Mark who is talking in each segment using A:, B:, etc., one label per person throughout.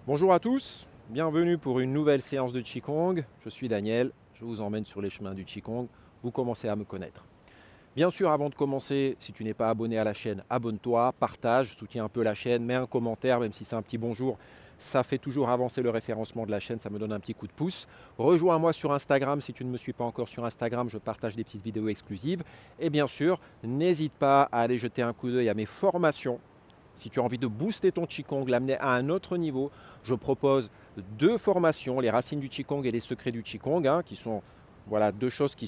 A: Bonjour à tous, bienvenue pour une nouvelle séance de Qigong. Je suis Daniel, je vous emmène sur les chemins du Qigong. Vous commencez à me connaître. Bien sûr, avant de commencer, si tu n'es pas abonné à la chaîne, abonne-toi, partage, soutiens un peu la chaîne, mets un commentaire, même si c'est un petit bonjour. Ça fait toujours avancer le référencement de la chaîne, ça me donne un petit coup de pouce. Rejoins-moi sur Instagram si tu ne me suis pas encore sur Instagram, je partage des petites vidéos exclusives. Et bien sûr, n'hésite pas à aller jeter un coup d'œil à mes formations. Si tu as envie de booster ton Qigong, l'amener à un autre niveau, je propose deux formations, les racines du Qigong et les secrets du Qigong, qui sont voilà, deux choses qui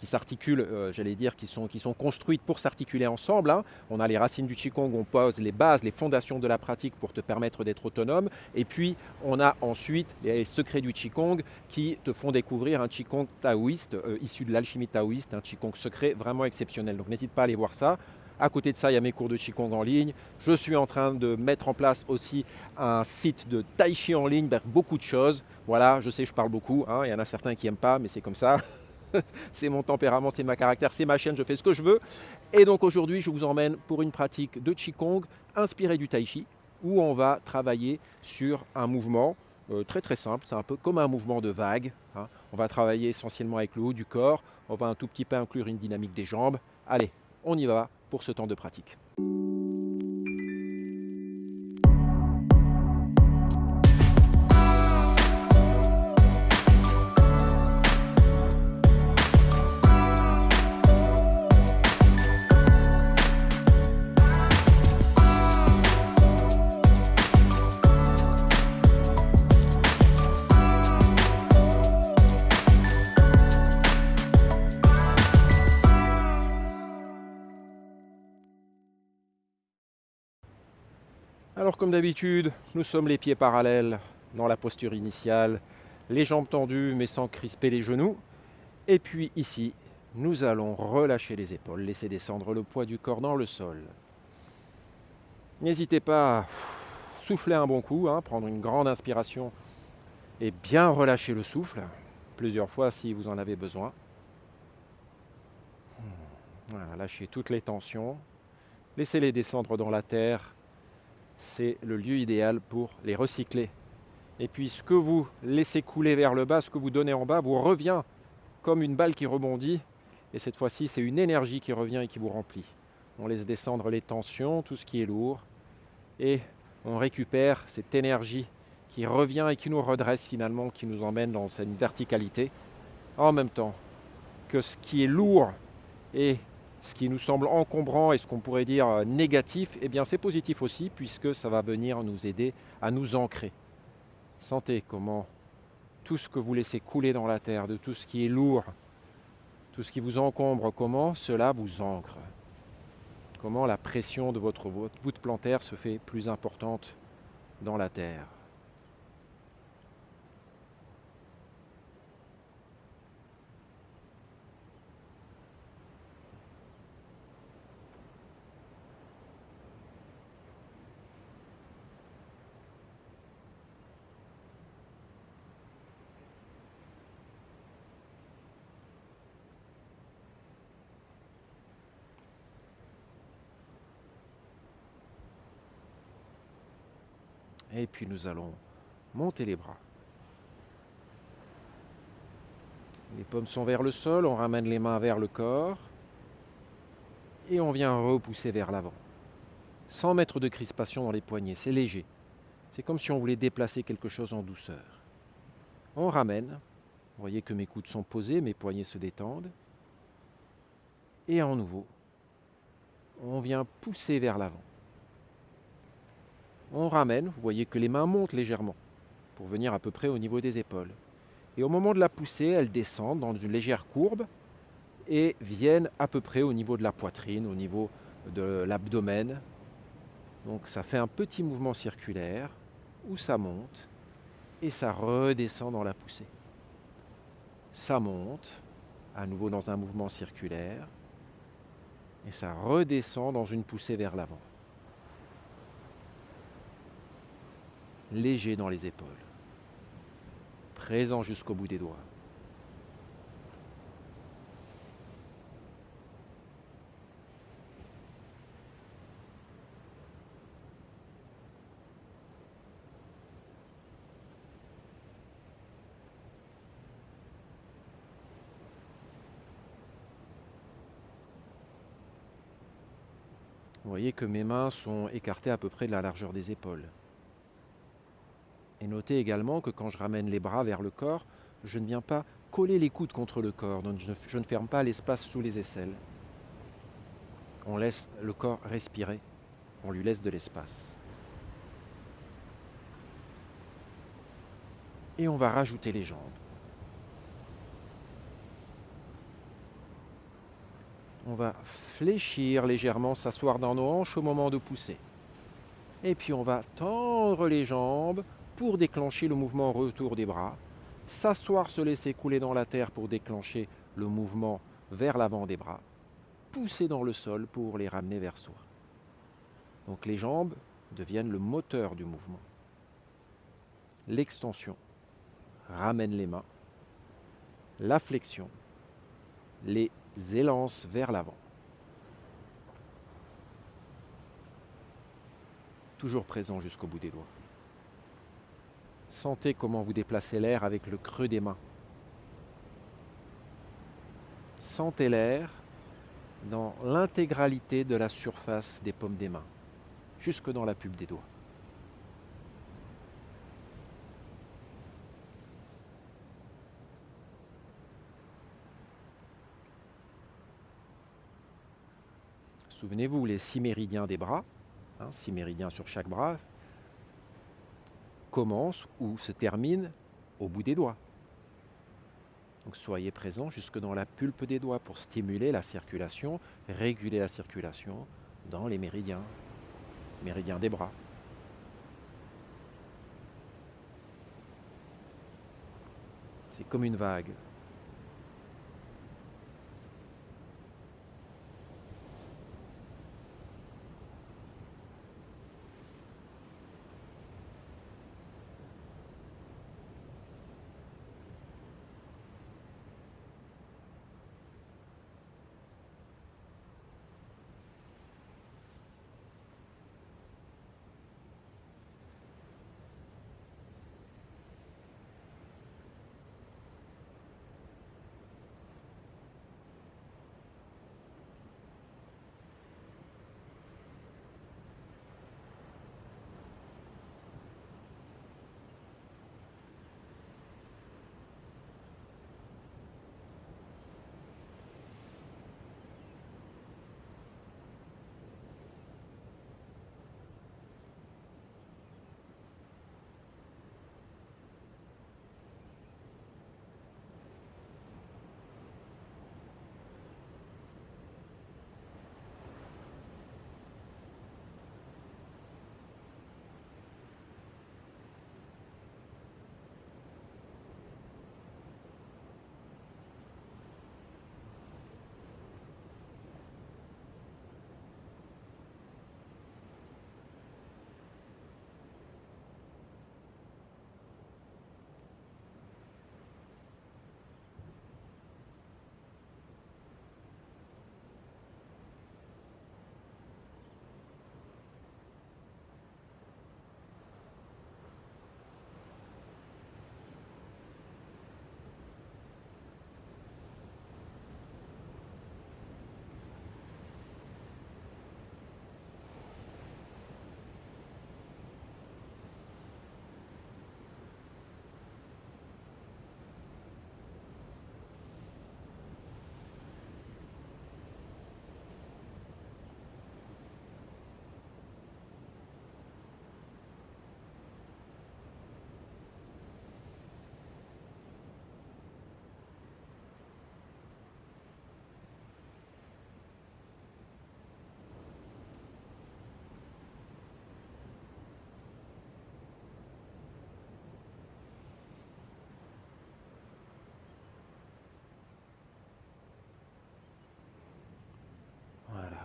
A: s'articulent, j'allais dire, qui sont construites pour s'articuler ensemble. On a les racines du Qigong, on pose les bases, les fondations de la pratique pour te permettre d'être autonome. Et puis, on a ensuite les secrets du Qigong qui te font découvrir un Qigong taoïste, issu de l'alchimie taoïste, un Qigong secret vraiment exceptionnel. Donc, n'hésite pas à aller voir ça. À côté de ça, il y a mes cours de Qigong en ligne. Je suis en train de mettre en place aussi un site de Tai Chi en ligne, bref, beaucoup de choses. Voilà, je sais, je parle beaucoup. Il y en a certains qui n'aiment pas, mais c'est comme ça. C'est mon tempérament, c'est ma caractère, c'est ma chaîne, je fais ce que je veux. Et donc aujourd'hui, je vous emmène pour une pratique de Qigong inspirée du Tai Chi, où on va travailler sur un mouvement très très simple. C'est un peu comme un mouvement de vague. On va travailler essentiellement avec le haut du corps. On va un tout petit peu inclure une dynamique des jambes. Allez, on y va pour ce temps de pratique. Alors comme d'habitude, nous sommes les pieds parallèles dans la posture initiale, les jambes tendues mais sans crisper les genoux. Et puis ici, nous allons relâcher les épaules, laisser descendre le poids du corps dans le sol. N'hésitez pas à souffler un bon coup, prendre une grande inspiration et bien relâcher le souffle, plusieurs fois si vous en avez besoin. Voilà, lâchez toutes les tensions, laissez-les descendre dans la terre. C'est le lieu idéal pour les recycler. Et puis ce que vous laissez couler vers le bas, ce que vous donnez en bas, vous revient comme une balle qui rebondit. Et cette fois-ci, c'est une énergie qui revient et qui vous remplit. On laisse descendre les tensions, tout ce qui est lourd. Et on récupère cette énergie qui revient et qui nous redresse finalement, qui nous emmène dans une verticalité. En même temps que ce qui est lourd et ce qui nous semble encombrant et ce qu'on pourrait dire négatif, eh bien c'est positif aussi puisque ça va venir nous aider à nous ancrer. Sentez comment tout ce que vous laissez couler dans la terre, de tout ce qui est lourd, tout ce qui vous encombre, comment cela vous ancre. Comment la pression de votre voûte plantaire se fait plus importante dans la terre. Et puis nous allons monter les bras. Les paumes sont vers le sol, on ramène les mains vers le corps et on vient repousser vers l'avant. Sans mettre de crispation dans les poignets, c'est léger. C'est comme si on voulait déplacer quelque chose en douceur. On ramène, vous voyez que mes coudes sont posés, mes poignets se détendent. Et à nouveau, on vient pousser vers l'avant. On ramène, vous voyez que les mains montent légèrement pour venir à peu près au niveau des épaules. Et au moment de la poussée, elles descendent dans une légère courbe et viennent à peu près au niveau de la poitrine, au niveau de l'abdomen. Donc ça fait un petit mouvement circulaire où ça monte et ça redescend dans la poussée. Ça monte, à nouveau dans un mouvement circulaire, et ça redescend dans une poussée vers l'avant. Léger dans les épaules, présent jusqu'au bout des doigts. Vous voyez que mes mains sont écartées à peu près de la largeur des épaules. Et notez également que quand je ramène les bras vers le corps, je ne viens pas coller les coudes contre le corps, donc je ne ferme pas l'espace sous les aisselles. On laisse le corps respirer, on lui laisse de l'espace. Et on va rajouter les jambes. On va fléchir légèrement, s'asseoir dans nos hanches au moment de pousser. Et puis on va tendre les jambes pour déclencher le mouvement retour des bras. S'asseoir, se laisser couler dans la terre pour déclencher le mouvement vers l'avant des bras. Pousser dans le sol pour les ramener vers soi. Donc les jambes deviennent le moteur du mouvement. L'extension ramène les mains. La flexion les élance vers l'avant. Toujours présent jusqu'au bout des doigts. Sentez comment vous déplacez l'air avec le creux des mains. Sentez l'air dans l'intégralité de la surface des paumes des mains, jusque dans la pube des doigts. Souvenez-vous, les 6 méridiens des bras, 6 méridiens sur chaque bras, commencent ou se terminent au bout des doigts. Donc soyez présents jusque dans la pulpe des doigts pour stimuler la circulation, réguler la circulation dans les méridiens des bras. C'est comme une vague.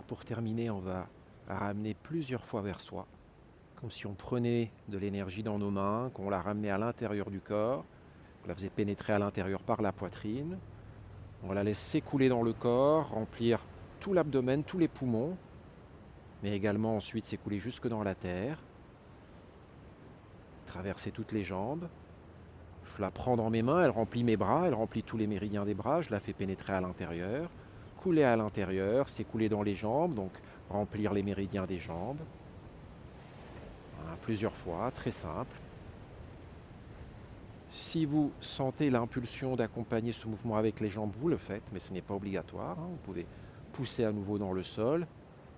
A: Pour terminer, on va ramener plusieurs fois vers soi, comme si on prenait de l'énergie dans nos mains, qu'on la ramenait à l'intérieur du corps, qu'on la faisait pénétrer à l'intérieur par la poitrine. On la laisse s'écouler dans le corps, remplir tout l'abdomen, tous les poumons, mais également ensuite s'écouler jusque dans la terre, traverser toutes les jambes. Je la prends dans mes mains, elle remplit mes bras, elle remplit tous les méridiens des bras, je la fais pénétrer à l'intérieur, couler à l'intérieur, s'écouler dans les jambes, donc remplir les méridiens des jambes. Voilà, plusieurs fois, très simple. Si vous sentez l'impulsion d'accompagner ce mouvement avec les jambes, vous le faites, mais ce n'est pas obligatoire, hein. Vous pouvez pousser à nouveau dans le sol,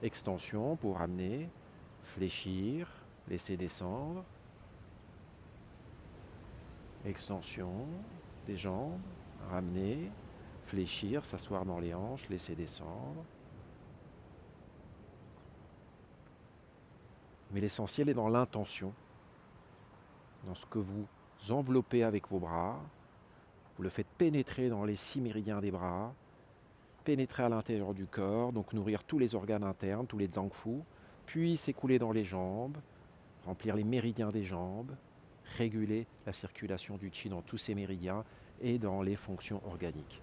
A: extension pour amener, fléchir, laisser descendre, extension des jambes, ramener, fléchir, s'asseoir dans les hanches, laisser descendre. Mais l'essentiel est dans l'intention, dans ce que vous enveloppez avec vos bras. Vous le faites pénétrer dans les 6 méridiens des bras, pénétrer à l'intérieur du corps, donc nourrir tous les organes internes, tous les zangfu, puis s'écouler dans les jambes, remplir les méridiens des jambes, réguler la circulation du qi dans tous ces méridiens et dans les fonctions organiques.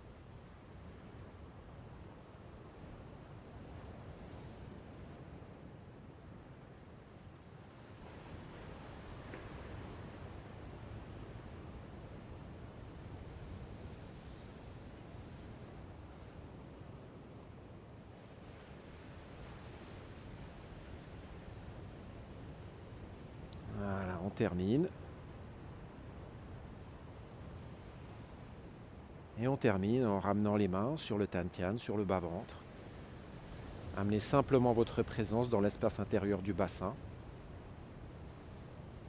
A: Voilà, on termine. Et on termine en ramenant les mains sur le Dantian, sur le bas-ventre. Amenez simplement votre présence dans l'espace intérieur du bassin,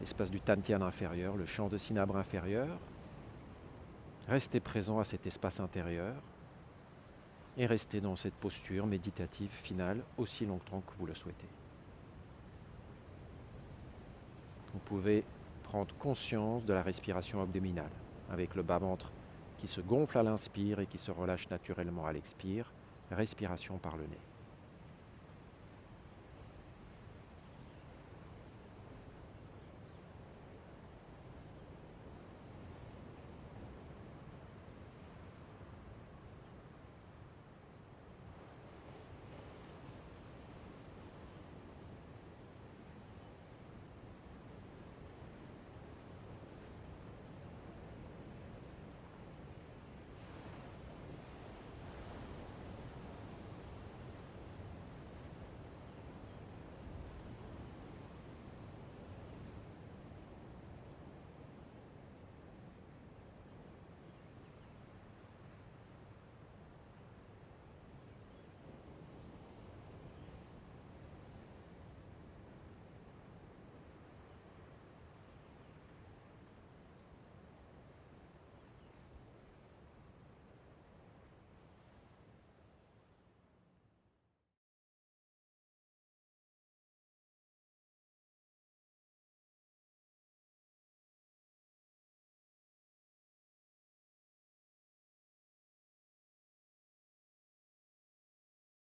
A: l'espace du Dantian inférieur, le champ de cinabre inférieur. Restez présent à cet espace intérieur et restez dans cette posture méditative finale aussi longtemps que vous le souhaitez. Vous pouvez prendre conscience de la respiration abdominale avec le bas-ventre qui se gonfle à l'inspire et qui se relâche naturellement à l'expire, respiration par le nez.